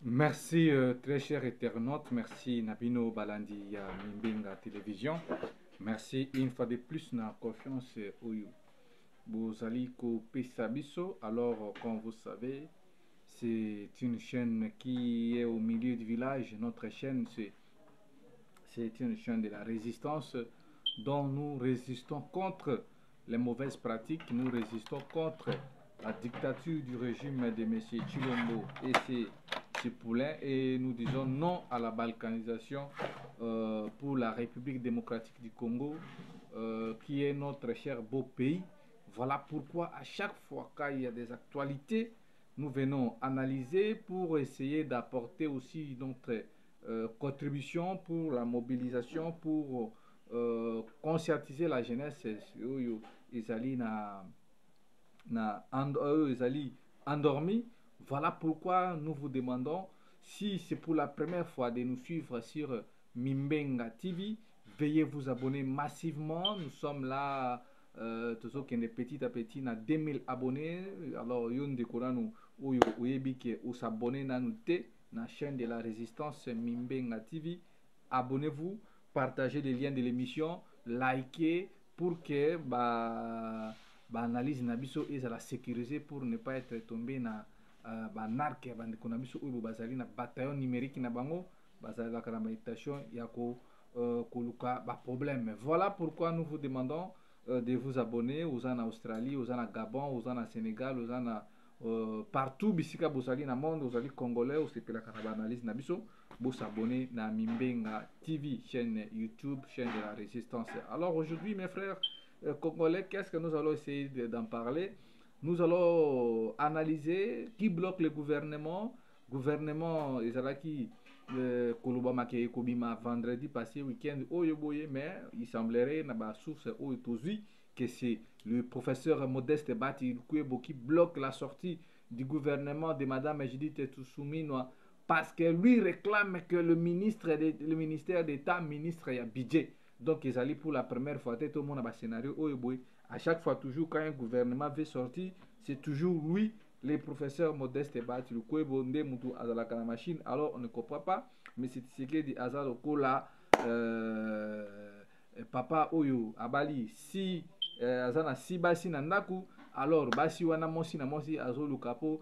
Merci très cher internaute, merci Nabino Balandi ya Mimbinga Télévision. Merci une fois de plus na confiance Oyo. Bozali ko Pesabiso. Alors comme vous savez, c'est une chaîne qui est au milieu du village. Notre chaîne c'est une chaîne de la résistance dont nous résistons contre les mauvaises pratiques, nous résistons contre la dictature du régime de M. Chilombo et ses poulains, et nous disons non à la balkanisation pour la République démocratique du Congo, qui est notre cher beau pays. Voilà pourquoi à chaque fois qu'il y a des actualités, nous venons analyser pour essayer d'apporter aussi notre contribution pour la mobilisation, pour conscientiser la jeunesse. Ils allaient endormis. Voilà pourquoi nous vous demandons, si c'est pour la première fois de nous suivre sur Mimbenga TV, veuillez vous abonner massivement. Nous sommes là, toujours petit à petit, na 2000 abonnés. Alors, yon de Korano, ou yebike, ou s'abonner na nous la chaîne de la résistance Mimbenga TV. Abonnez-vous, partagez les liens de l'émission, likez pour que analyse nabiso et la sécuriser pour ne pas être tombé na narc bandeko nabiso ou bazali na bataillon numérique na bango bazali la kanamitation yako koluka ba problème. Voilà pourquoi nous vous demandons de vous abonner aux en Australie, aux en Gabon, aux en Sénégal, aux en partout bisika bozali na monde, aux congolais, aux sepela kanaba analyse nabiso, vous s'abonner na Mimbenga TV, chaîne YouTube, chaîne de la résistance. Alors aujourd'hui mes frères congolais, qu'est-ce que nous allons essayer d'en parler? Nous allons analyser qui bloque le gouvernement. Gouvernement Ezalaki Koloba Makeye Kobima vendredi passé, week-end, mais il semblerait na ba source que c'est le professeur Modeste Bati Lukwebo qui bloque la sortie du gouvernement de Madame Judith Toussouminoa parce que lui réclame que le ministère d'État, ministre et budget. Donc, ils allaient pour la première fois, tout le monde a un scénario. À chaque fois, toujours, quand un gouvernement veut sortir, c'est toujours lui, les professeurs modestes, la machine. Alors, on ne comprend pas. Mais c'est ce qui dit Azar Okola, Papa Oyo, Abali, si Azana, si Basi Nandaku, alors Basi Wana Mosi Namosi, Azolo Kapo,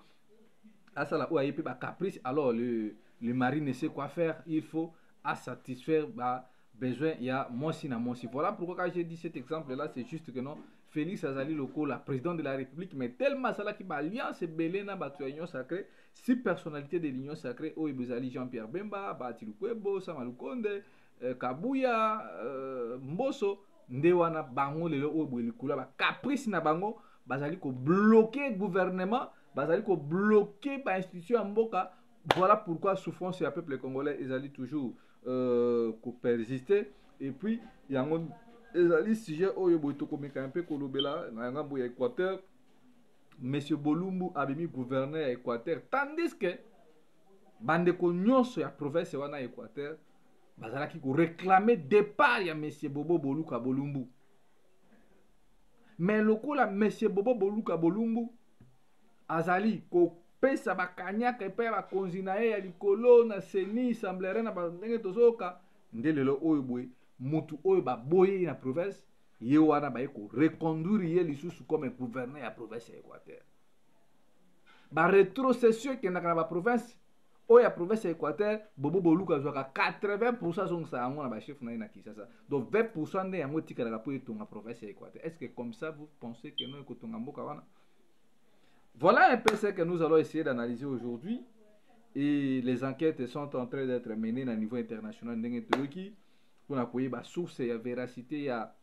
Asala Ouayepe, caprice. Alors, le mari ne sait quoi faire. Il faut satisfaire besoin, il y a Monsi na Monsi. Voilà pourquoi quand j'ai dit cet exemple là, c'est juste que non, Félix Azali Loko, la présidente de la République, mais tellement ça là qui va alliance belé na batu union sacrée, six personnalités de l'union sacrée, Oibuzali Jean-Pierre Bemba, Bati Lukwebo, Samalukonde, Kabuya, Mboso, Ndewana bango lelo Oibwelikula, ba caprice na bango, bazali ko bloquer gouvernement, bazali ko bloquer ba institution mboka. Voilà pourquoi souffrance et le peuple congolais, ils allaient toujours persister. Et puis, il y a un sujet où il y a un peu de Équateur. Monsieur Bolumbu a mis gouverneur à Équateur. Tandis que, Bandeko Nyonso ya province wana Équateur, bazalaki ko réclamer départ ya Monsieur Bobo Boluka Bolumbu. Mais le coup là, Monsieur Bobo Boluka Bolumbu, azali ko pesa bakanyaka epai ya bakonzi na ye ya likolo na seni semblerait na ndenge tozoyoka nde lelo oyo boye mutu oyo baboyi na province ye wana baye ko reconduire ye lisusu comme gouverneur ya province ya Équateur. Baretrocession ekendaka na baprovince oyo ya province ya Équateur, Bobo Boluka azwaka 80% azongisa yango na bachef na ye na Kinshasa, donc 20% nde yango etikalaka mpo etonga province ya Équateur. Est-ce que comme ça vous pensez que no ekotonga mboka wana? Voilà un peu ce que nous allons essayer d'analyser aujourd'hui. Et les enquêtes sont en train d'être menées à niveau international. On a trouvé des sources, il y a véracité, il y a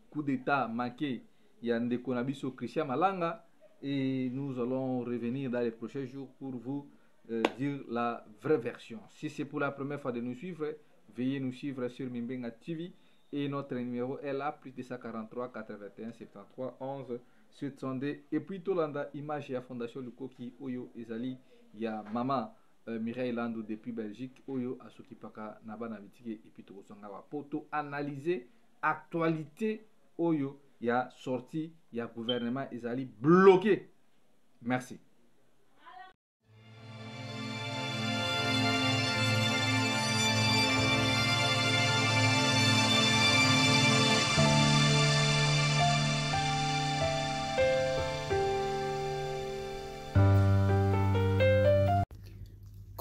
coup d'état manqué, il y a Ndekonabiso Christian Malanga. Et nous allons revenir dans les prochains jours pour vous dire la vraie version. Si c'est pour la première fois de nous suivre, veuillez nous suivre sur Mimbenga TV. Et notre numéro est là, plus de 143 81 73 11 702. Et puis Tolanda, image et la fondation Lukoki, Oyo Ezali, il y a Maman Mireille Landou depuis Belgique, Oyo Asokipaka Nabana Vitike, et puis Togosongawa. Poto analyser actualité, Oyo, il y a sorti, il y a gouvernement Ezali bloqué. Merci.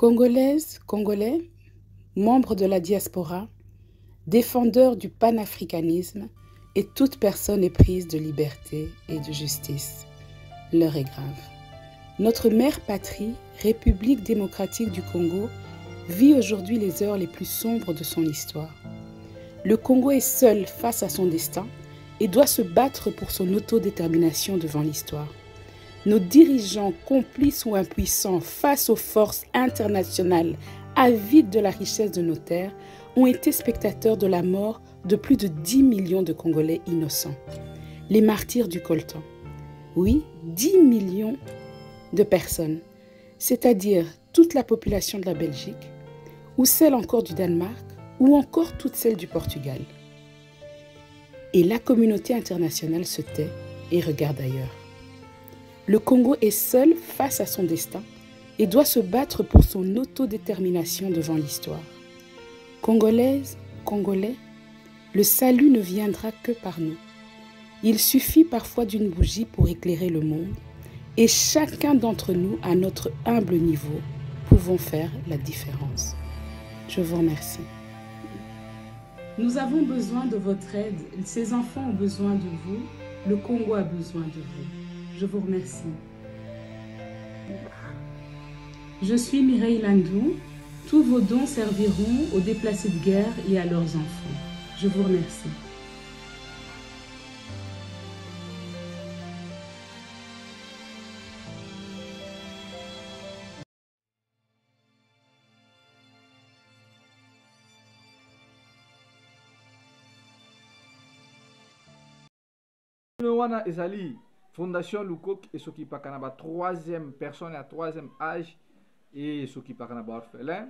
Congolaises, Congolais, membres de la diaspora, défendeurs du panafricanisme et toute personne éprise de liberté et de justice. L'heure est grave. Notre mère patrie, République démocratique du Congo, vit aujourd'hui les heures les plus sombres de son histoire. Le Congo est seul face à son destin et doit se battre pour son autodétermination devant l'histoire. Nos dirigeants, complices ou impuissants face aux forces internationales avides de la richesse de nos terres, ont été spectateurs de la mort de plus de 10 millions de Congolais innocents. Les martyrs du coltan. Oui, 10 millions de personnes, c'est-à-dire toute la population de la Belgique, ou celle encore du Danemark, ou encore toute celle du Portugal. Et la communauté internationale se tait et regarde ailleurs. Le Congo est seul face à son destin et doit se battre pour son autodétermination devant l'histoire. Congolaises, Congolais, le salut ne viendra que par nous. Il suffit parfois d'une bougie pour éclairer le monde et chacun d'entre nous, à notre humble niveau, pouvons faire la différence. Je vous remercie. Nous avons besoin de votre aide. Ces enfants ont besoin de vous. Le Congo a besoin de vous. Je vous remercie. Je suis Mireille Landou. Tous vos dons serviront aux déplacés de guerre et à leurs enfants. Je vous remercie. Wana ezali Fondation Lukok et soki pakana ba troisième personne à troisième âge et soki pakana ba orphelin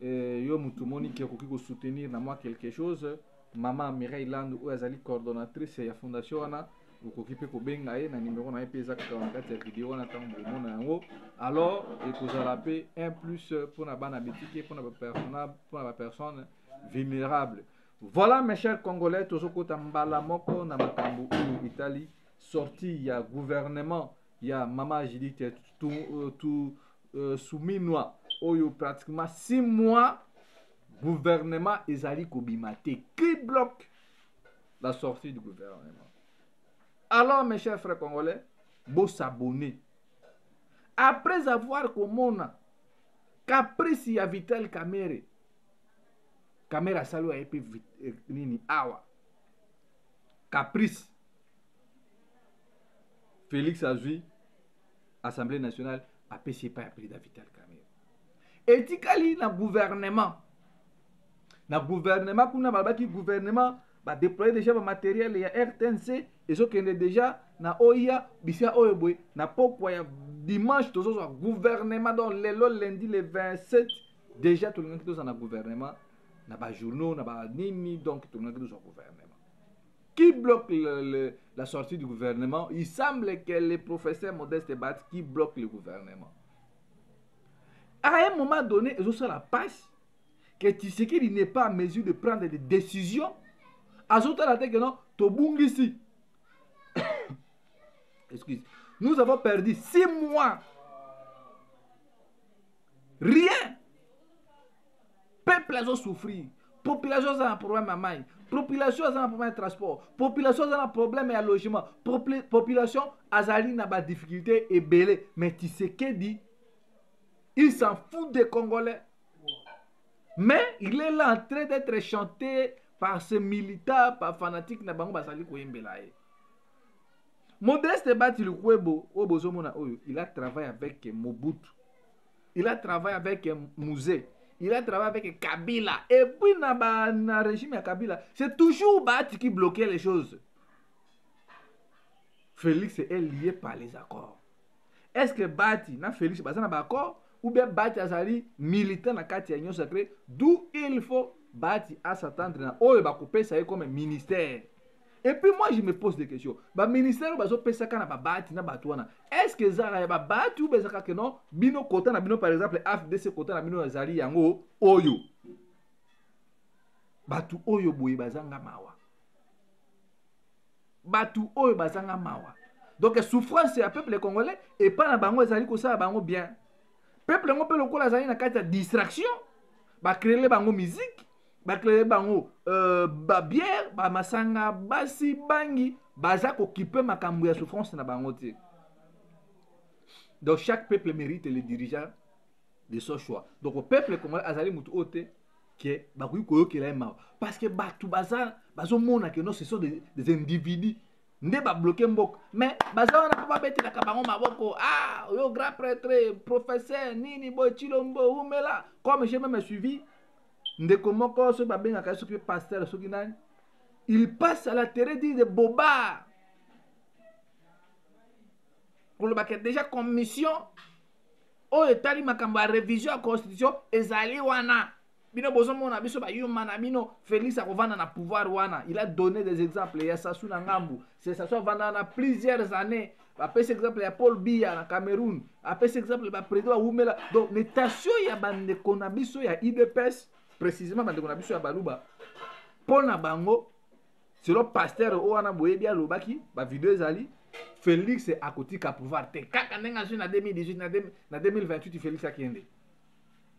yo mutumoni qui ko soutenir na moi quelque chose maman Mireille Land ou ezali coordonnatrice ya fondation wana ukoki pe ko benga ye na numéro na pesa ka kati ya vidéo na tango mona yango alors et kozala pe un plus pour na bana bitike pour na personne vulnérable. Voilà mes chers Congolais, tozokota mbala moko na makambo oyo Italie sorti ya gouvernement ya Mama Judith Suminwa oyo pratiquement 6 mois gouvernement ezali kobimate qui bloque la sortie du gouvernement. Alors mes chers frères Congolais, beau s'abonner après avoir komona caprice ya Vital Kamerhe Caméra salo a été nini awa caprice Félix Azui Assemblée nationale a payé pas appelé Vital Kamerhe et tikali na gouvernement kuna balbaki gouvernement ba déployer déjà ba matériel ya RTNC et ce qui déjà na OIA bisia oyeboy na pokwa ya dimanche tozo gouvernement dans le lundi le 27 déjà tout le monde dans un gouvernement na ba journaux na ba nini donc tout le monde dans un gouvernement qui bloque la sortie du gouvernement. Il semble que le professeur Modeste Bat qui bloque le gouvernement. À un moment donné, ils ont sur la passe que Tshisekedi n'est pas en mesure de prendre des décisions. Ajoute à la tête que non, Tobungisi. Excuse. Nous avons perdu 6 mois. Rien. Peuple a souffert. Population a un problème à maille. Population a un problème de transport. Population a un problème de logement. Population a une difficulté et belé. Mais Tshisekedi, il s'en fout des Congolais. Mais il est là en train d'être chanté par ces militaires, par fanatiques. Modeste Batilukwebo, il a travaillé avec Mobutu. Il a travaillé avec Mouzé. Il a travaillé avec Kabila. Et puis, dans le régime de Kabila, c'est toujours Bati qui bloquait les choses. Félix est lié par les accords. Est-ce que Bati, na Félix, c'est un accord? Ou bien Bati Azali, militant dans la Union sacrée, d'où il faut Bati à s'attendre. Oh, il va couper ça comme un ministère. Et puis moi, je me pose des questions. Le ministère, est-ce que Zara va battre ou bien que non? Bino Kota, par exemple, AFDC Kota, Bino Zali Yango, Oyo. Batu Oyo Boy Bazanga Mawa. Batu Oyo Bazanga Mawa. Donc, souffrance, c'est un peuple congolais et pas la bango Zali Kosa Bango bien. peuple ngo pe lokola azali na kati ya distraction bakreele bango musique bakreele bango babière bamasanga basi bangi baza kokipe makambo ya souffrance na bango te. Donc chaque peuple mérite le dirigeant de son choix. Donc le peuple congolais azali mutu ote que bakoki koyokela ye mawa parce que batu bazomona que non ce sont des individus nde babloke mboka mais baza wana mpo babetelaka bango maboko ah yo grand prêtre professeur nini boy chilombo umela comme j'ai même suivi ndeko moko so babengaka soki pasteur soki nani il passe à la terre dit de boba kolobaka déjà commission oyo etali makambo ya révision ya constitution ezali wana bino bozomona biso bayuma na bino Félix akovanda na pouvoir wana. Il a donné des exemples ya Sassou na ngambu c'est Sassou avanda na plusieurs années apesi exemple ya Paul Biya na Cameroun apesi exemple ba président Oumela. Donc netation ya bandeko na biso ya IDPS précisément bandeko na biso ya Baluba pona bango selon pasteur owana boyebi alobaki ba vidéo ezali Félix akotika pouvoir te kaka ndenga zo na 2018 na 2028 Félix akende.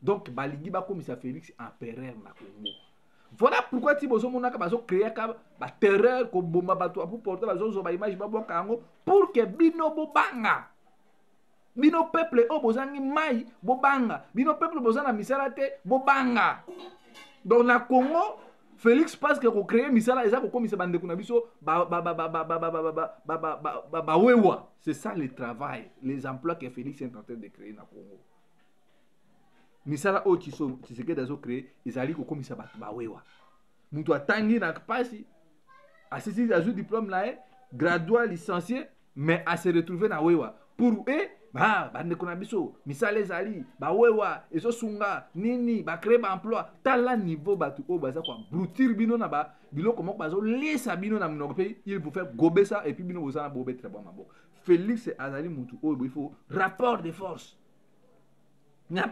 Donc balingi bakomisa Félix empereur na Congo. Voilà pourquoi ti bozo monaka bazo créer ka ba terreur ko bomba bato pour porter bazo zo ba image ba boka yango pour que bino bobanga. Bino peuple o bozangi mai bobanga. Bino peuple bozana misala te bobanga. Donc na Congo Félix pense que ko créer misala eza ko komisa bandeko na biso wewa. C'est ça le travail, les emplois que Félix est en train de créer na Congo. Misala o Tshisekedi azo créer ezali ko komisa bato bawewa. Mutu atangi na pasi asisi azu diplôme là gradué licencié mais à se retrouver na wewa. Pour eux bandeko na biso misala ezali bawewa ezosunga nini ba créer ba emploi tala niveau bato o baza kwa broutir bino na ba biloko moko bazo lesa bino na mnoko pe il vous fait gober ça et puis bino bozana bobe très bon mabo. Félix azali mutu o il faut rapport de force. Déjà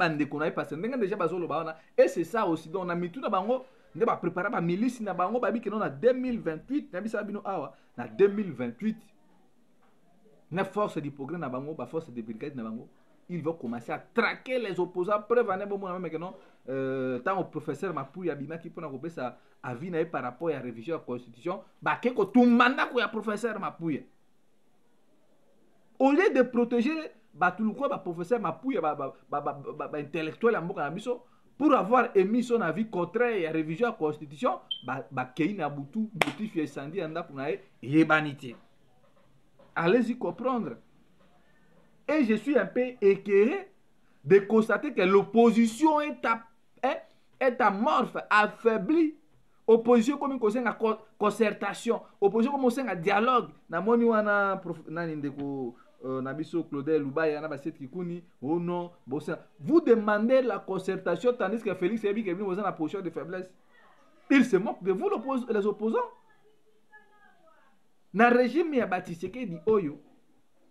et c'est ça aussi donc on a mis tout na bango nde ba préparer ba milice na bango ba bikeno na 2028 na bisa bino awa na 2028 na force du progrès na bango ba force de brigade na bango ils vont commencer à traquer les opposants preuve ane bomo na même que non tant au professeur Mapuya bimaki pona ko pesa avis na par rapport à révision de la constitution ba ke ko tout mandat ko ya professeur Mapuya au lieu de protéger batuluko ba professeur Mapuya ba intellectuel ya mboka na biso pour avoir émis son avis contraire à révision de la constitution ba kei na butu motif ya incendie anda pour na yebanité. Allez-y comprendre. Et je suis un peu écœuré de constater que l'opposition est amorphe, affaiblie. Opposition comme une concertation, opposition comme un dialogue. Na moni wana nani ndeko Nabiso Claudel Lubaya na baset kikuni oh non bossa. Vous demandez la concertation tandis que Félix Ebi qui est venu vous en la position de faiblesse. Il se moque de vous les opposants. Na régime ya Tshisekedi oyo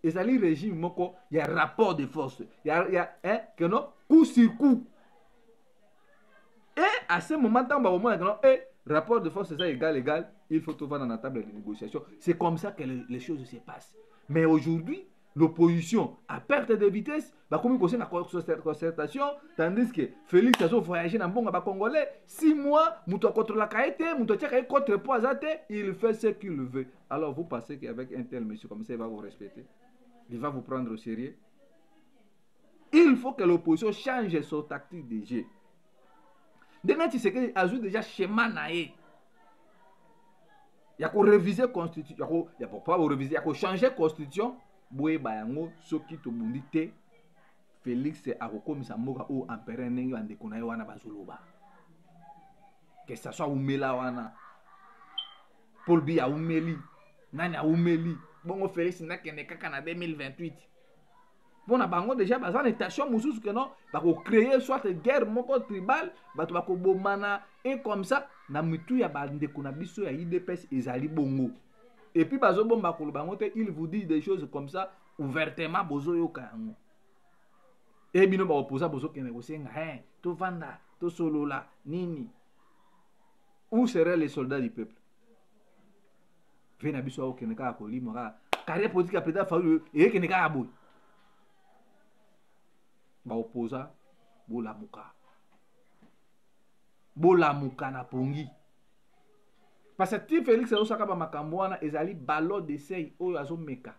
ezali régime moko ya rapport de force ya que non coup sur coup. Et à ce moment tant ba moment que non rapport de force c'est ça égal il faut trouver dans la table de négociation. C'est comme ça que les choses se passent. Mais aujourd'hui l'opposition à perte de vitesse va comme conseiller la concertation tandis que Félix a voyagé dans bonga ba congolais 6 mois muto contre la kaete muto tia contre poisate il fait ce qu'il veut. Alors vous pensez qu'avec un tel monsieur comme ça il va vous respecter, il va vous prendre au sérieux? Il faut que l'opposition change son tactique de jeu. Dès tu sais que ajoute déjà schéma naé il y a qu'on réviser constitution il y a pas réviser il y a qu'on changer constitution. Boye bayango soki to bundite Félix akokomisa mboka o empereur ndenge bandeko na ye wana bazoloba que ça soit Oumela wana Paul Biya Oumeli nani a Oumeli bongo Félix nakende kaka na 2028 bona bango déjà baza na tension mususu que non bako créer soit guerre moko tribal bato bako bomana et comme ça na mitu ya bandeko na biso ya IDPS ezali bongo. Et puis bazo bomba kolobango te il vous dit des choses comme ça ouvertement bozo yoka yango. Et bino ba opposa bozo kene kosenga to vanda to solola nini. Où seraient les soldats du peuple? Vena biso au kene ka kolimo ka carrière politique président faulu et kene ka aboy. ba opposa bolamuka. Bolamuka na pongi. Parce que ti Félix Osaka ba makambo wana ezali ballon d'essai oyo azomeka.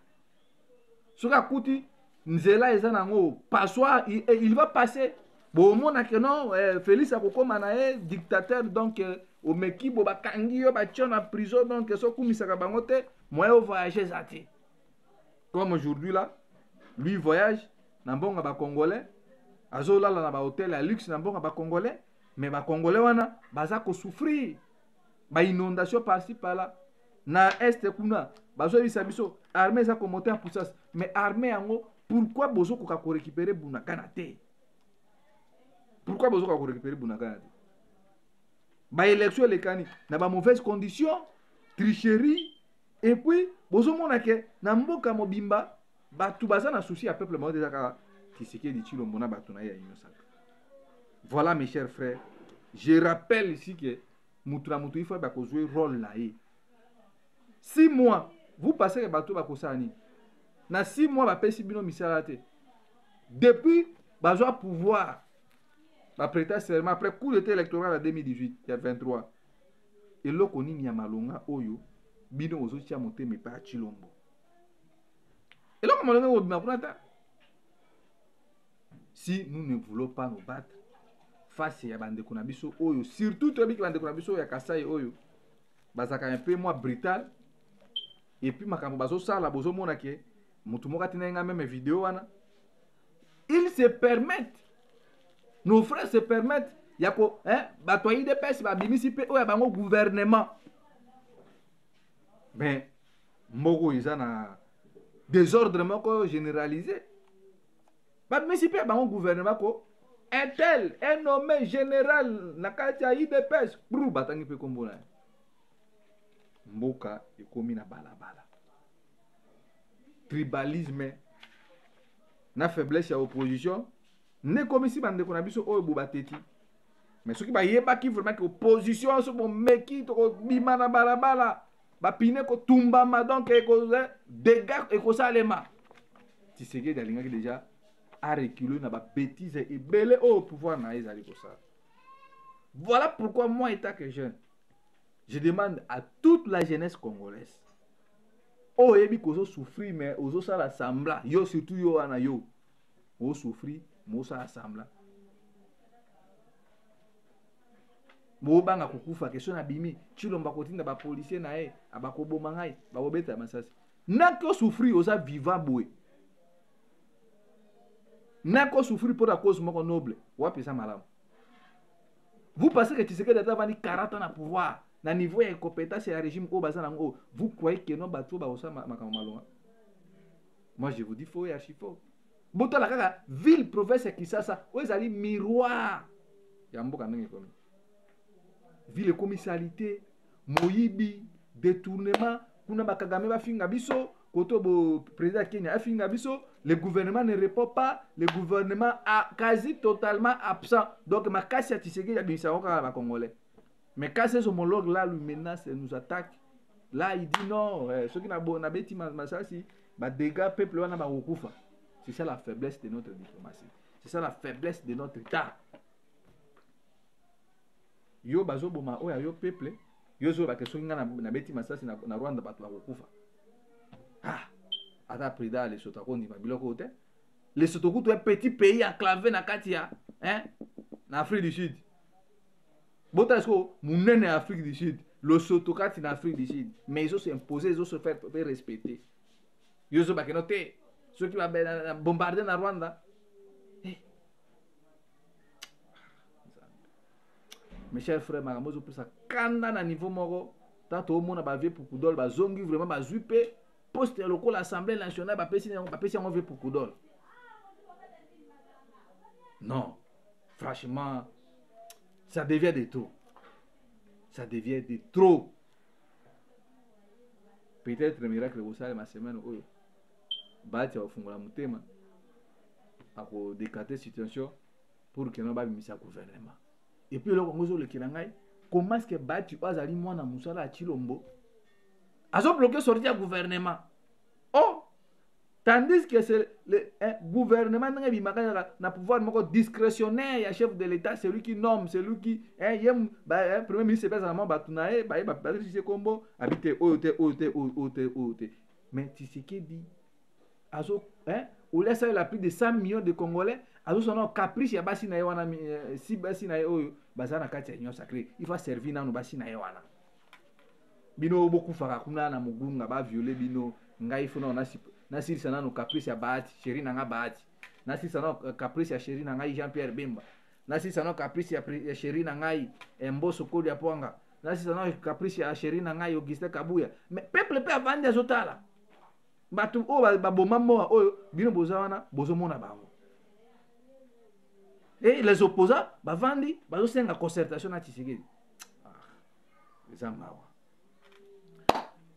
Soka kuti nzela eza nango passoire il va passer. Bon mona que non Félix akokoma na ye dictateur donc au meki bo bakangi yo ba tion en prison donc so kumisaka bango te moyen au voyager zati. Comme aujourd'hui là, lui voyage na mbonga ba congolais, azolala na ba hôtel à luxe na mbonga ba congolais, mais ba congolais wana baza ko souffrir. Ba inondation par-ci par-là. Na est kuna bazo bisa biso armée za ko monter en puissance, mais armée yango pourquoi bozo ko ka récupérer Bunagana te? Pourquoi bozo ko récupérer Bunagana te? Ba élection les cani na ba mauvaise condition, tricherie et puis bozo mona ke na mboka mobimba batu baza na souci à peuple mo déjà ka Tshisekedi Tshilombo na batu na ya inosaka. Voilà mes chers frères, je rappelle ici que Moutra Moutou il faut jouer rôle là. 6 mois, vous passez les bateaux bakosani. Na 6 mois ba pesi bino misalate. Depuis bazo pouvoir ba prêter serment après coup d'état électoral en 2018, il y a 23. Et là koni nyamalonga oyo bino ozo tia monter mais pas Tshilombo. Et là comme on a si nous ne voulons pas nous battre face à bande konabiso oyo, surtout tobi ki bande konabiso ya Kasai oyo bazaka un peu moins brutal. Et puis makambo bazo sala bozo mona ke mutu moka tinenga même vidéo wana, ils se permettent, nos frères se permettent yako batoyi de pesi ba bimisi pe oya bango gouvernement. Ben moko izana désordre moko généralisé. Ba bimisi pe bango gouvernement ko un tel est nommé général na kati ya IDPS pour batangi pe kombo na mboka ekomi na balabala. Tribalisme na faiblesse ya opposition ne komisi bande ko na biso oyo bobateti. Mais soki ba yeba ki vraiment que opposition so bon meki to bima na balabala ba pine ko tumbama donc ko dégâts et ko salema. Tshisekedi alinga déjà a reculé na ba bêtise et belé au pouvoir na ezali ko ça. Voilà pourquoi moi étant que jeune, je demande à toute la jeunesse congolaise. Oh, yebi kozo souffrir mais ozo sa la sambla. Yo surtout yo ana yo. O souffrir, mo sa la sambla. Mo banga kukufa question na bimi. Tshilombo kotinda ba policier na e, abako boma ngai, ba obeta masasi. Nako souffrir oza vivant boé. Nako souffrir pour la cause moko noble. Wapi sa malamu. Vous pensez que Tshisekedi a vandi 40 ans na pouvoir. Na niveau de compétence et régime au bazar nango, vous croyez que non bateau ba osa makambo malonga? Moi je vous dis faux et archi faux. Boto la kaka ville province ya Kisasa, oezali miroir ya mboka ndenge komi. Ville commisalité, moyibi, détournement, kuna ba Kagame ba finga biso, koto bo président Kenya afinga biso, le gouvernement ne répond pas, le gouvernement a quasi totalement absent. Donc ma casse ya Tshisekedi ya bisa oka ba congolais. Mais quand ces homologues là lui menace et nous attaque, là il dit non, ceux qui n'ont pas bêti masasi, bah dégâts peuple wana ba okufa. C'est ça la faiblesse de notre diplomatie. C'est ça la faiblesse de notre État. Yo bazo boma oya yo peuple, yo zo ba ke soki na bêti masasi na Rwanda bato ba okufa. Ah, ata prida les Sotoko ni ba biloko te. Les Sotoko est un petit pays enclavé na katia, na Afrique du Sud. Botasko, mon Afrique du Sud, le Sotokat en Afrique du Sud, mais ils ont s'imposer, ils ont se faire respecter. Ils ont pas noté ceux qui vont bombarder na Rwanda. Mes chers frères, je pour ça kanda na niveau moko, tant au monde ba vie pour Kudol, ba zongi vraiment ba zupe, poste local l'Assemblée nationale ba pesi on veut pour Kudol. Non, franchement. Ça devient de trop. Ça devient de trop. Peut-être le miracle vous savez ma semaine oyo. Bati wa fungola mutema. Ako décater situation pour que non ba bimisa gouvernement. Et puis le Congo le kilangai, comment est-ce que Bati azali mwana musala Tshilombo? Azo bloquer sortir gouvernement. Oh! Tandis que c'est le gouvernement qui a pouvoir discrétionnaire, il chef de l'État, c'est lui qui nomme, c'est lui qui premier ministre mais Tshisekedi ou laisse la plus de 100 millions de Congolais, son caprice ya basi na yewana si basi na oyo bazana kati ya union sacrée, il faut servir na no basi na yewana bino beaucoup fara kuna na mugunga ba violer bino ngai funa na silisa na no caprice ya Bahati chéri na nga Bahati na silisa na caprice ya chéri na ngai Jean-Pierre Bemba na silisa na caprice ya chéri na ngai Mbosso Kodi ya Pwanga na silisa na caprice ya chéri na ngai Augustin Kabuya mais peuple pe avandi azotala batu o baboma moa oyo bino bozawana bozomona bango et les opposants bavandi bazosenga concertation na Tshisekedi zamawa.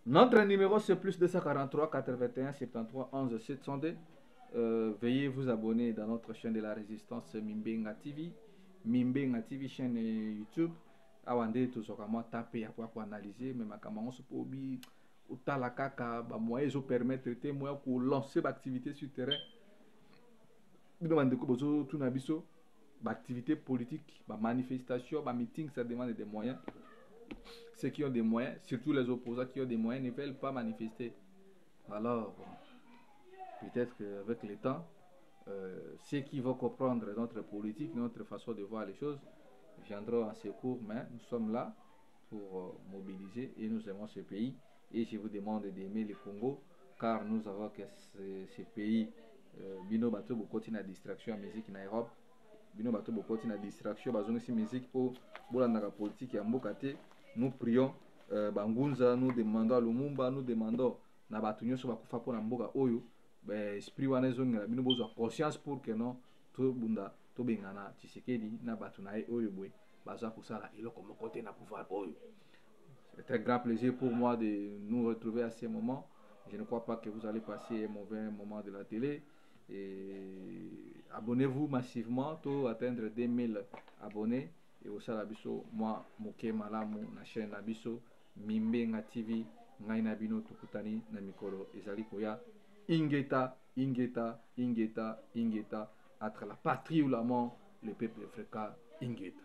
Notre numéro c'est plus 243 81 73 11 702. Veuillez vous abonner dans notre chaîne de la résistance Mimbenga TV. Mimbenga TV chaîne YouTube. Awande tozokamwa taper pour analyser mais makambo so bi utala kaka ba moyens permettre te moya ko lancer l'activité sur terrain. Bino bande ko bozo tuna biso ba activité politique, ba manifestation, ba meeting, ça demande des moyens. Ceux qui ont des moyens, surtout les opposants qui ont des moyens, ne veulent pas manifester. Alors, peut-être qu'avec le temps, ceux qui vont comprendre notre politique, notre façon de voir les choses, viendront en secours, mais nous sommes là pour mobiliser et nous aimons ce pays. Et je vous demande d'aimer le Congo, car nous avons que ce pays, Bino Bato continue la distraction, musique en Europe, Bino Bato continue la distraction, bazon aussi musique pour la politique et en Bokate. Nous prions Bangunza, nous demandons à Lumumba, nous demandons na batunyo so bakufa pour mboka oyo, esprit wana zonga bino bozo conscience pour que non to bunda to bengana Tshisekedi na batunaye oyo boy baza kusala eloko moko te na pouvoir oyo. C'est un très grand plaisir pour moi de nous retrouver à ce moment. Je ne crois pas que vous allez passer un mauvais moment de la télé. Et abonnez-vous massivement pour atteindre 2000 abonnés. Et au salabiso, moi, Moké Malamu, na chaîne Nabiso, Mimbenga TV, Ngaina Bino Tukutani, Namikolo, Ezali Koya, Ingeta, Ingeta, Ingeta, Ingeta, entre la patrie ou la mort, le peuple africain, Ingeta.